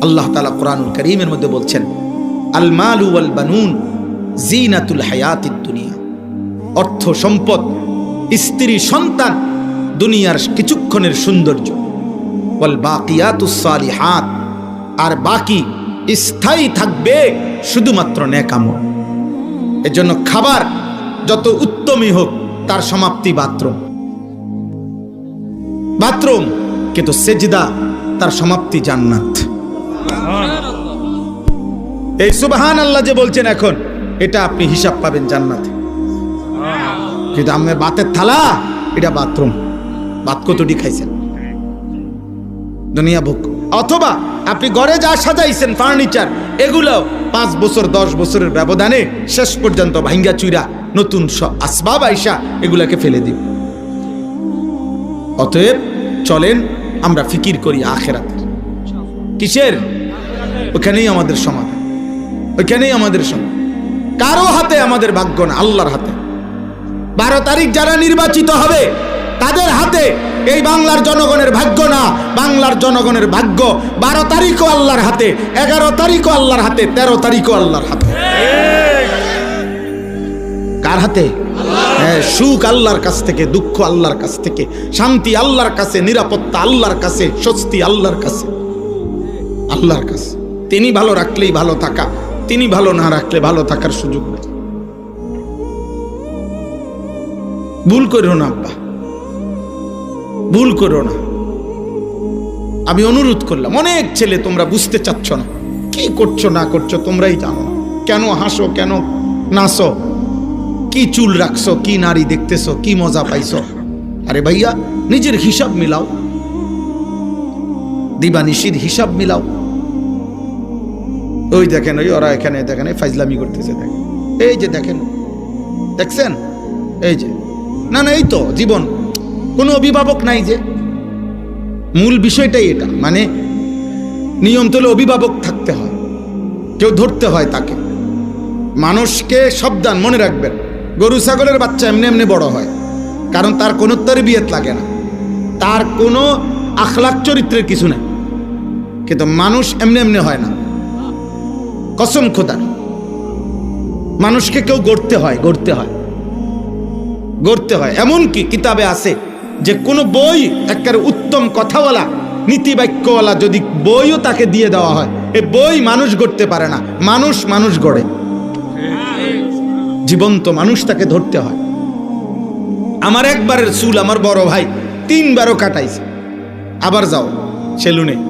আল্লাহ তাআলা কোরআনুল কারীমের মধ্যে বলছেন, আল মালু ওয়াল বানুন জিনাতুল হায়াতিদ দুনিয়া। অর্থ সম্পদ, স্ত্রী, সন্তান দুনিয়ার কিছুক্ষণের সৌন্দর্য। ওয়াল বাকিয়াতুস সালিহাত, আর বাকি স্থায়ী থাকবে শুধুমাত্র নেক আমল। এজন্য খাবার যত উত্তমই হোক তার সমাপ্তি বাথরুম, বাথরুম, কিন্তু সেজদা তার সমাপ্তি জান্নাত। এই সুবহানাল্লাহ যে বলছেন এখন, এটা আপনি হিসাব পাবেন জান্নাতে। কিন্তু আমার বাতের থালা এটা বাথরুম, ভাত কতটি খাইছেন দুনিয়া ভোগ। অথবা আপনি ঘরে যা সাজাইছেন ফার্নিচার, এগুলো 5 বছর 10 বছরের ব্যবধানে শেষ পর্যন্ত ভাঙ্গা চুইরা নতুন আসবাব আইসা এগুলাকে ফেলে দিব। অতএব চলেন আমরা ফিকির করি আখিরাতের। কিসের? ওখানেই আমাদের সমাধান, ওইখানেই আমাদের সমাধান। কারো হাতে আমাদের ভাগ্য না, আল্লাহর হাতে। 12 তারিখ যারা নির্বাচিত হবে তাদের হাতে এই বাংলার জনগণের ভাগ্য না, বাংলার জনগণের ভাগ্য 12 তারিখও আল্লাহর হাতে, 11 তারিখও আল্লাহর হাতে, 13 তারিখও আল্লাহর হাতে। কার হাতে? হ্যাঁ, সুখ আল্লাহর কাছ থেকে, দুঃখ আল্লাহর কাছ থেকে, শান্তি আল্লাহর কাছে, নিরাপত্তা আল্লাহর কাছে, স্বস্তি আল্লাহর কাছে, আল্লাহর কাছে। তিনি ভালো রাখলেই ভালো থাকা, তিনি ভালো না রাখলে ভালো থাকার সুযোগ নেই। ভুল করো না আব্বা, ভুল করো না। আমি অনুরোধ করলাম, অনেক ছেলে তোমরা বুঝতে চাচ্ছ না, কি করছো না করছো তোমরাই জানো। কেন হাসো, কেন নাচো, কি চুল রাখছো, কি নারী দেখতেছো, কি মজা পাইছো? আরে ভাইয়া, নিজের হিসাব মিলাও, দিবানিশির হিসাব মিলাও। ওই দেখেন, ওই ওরা এখানে দেখেন ফাইজলামি করতেছে, দেখেন এই যে দেখেন, দেখছেন এই যে, না না এই তো জীবন, কোনো অভিভাবক নাই যে। মূল বিষয়টাই এটা, মানে নিয়ম তোলে অভিভাবক থাকতে হয়, কেউ ধরতে হয় তাকে। মানুষকে সাবধান, মনে রাখবেন, গরু ছাগলের বাচ্চা এমনি এমনি বড় হয়, কারণ তার কোনো তারবিয়ত লাগে না, তার কোনো আখলাক চরিত্রের কিছু নেই। কিন্তু মানুষ এমনি এমনি হয় না, কসম খোদার। মানুষকে কেউ গড়তে হয়, গড়তে হয়, গড়তে হয়। এমনকি কিতাবে আছে যে কোনো বই, একেবারে উত্তম কথাওয়ালা, নীতিবাক্যওয়ালা যদি বইও তাকে দিয়ে দেওয়া হয়, এই বই মানুষ গড়তে পারে না, মানুষ মানুষ গড়ে। জীবন্ত মানুষ তাকে ধরতে হয়। আমার একবারের চুল আমার বড় ভাই 3 বারও কাটাইছে, আবার যাও সেলুনে।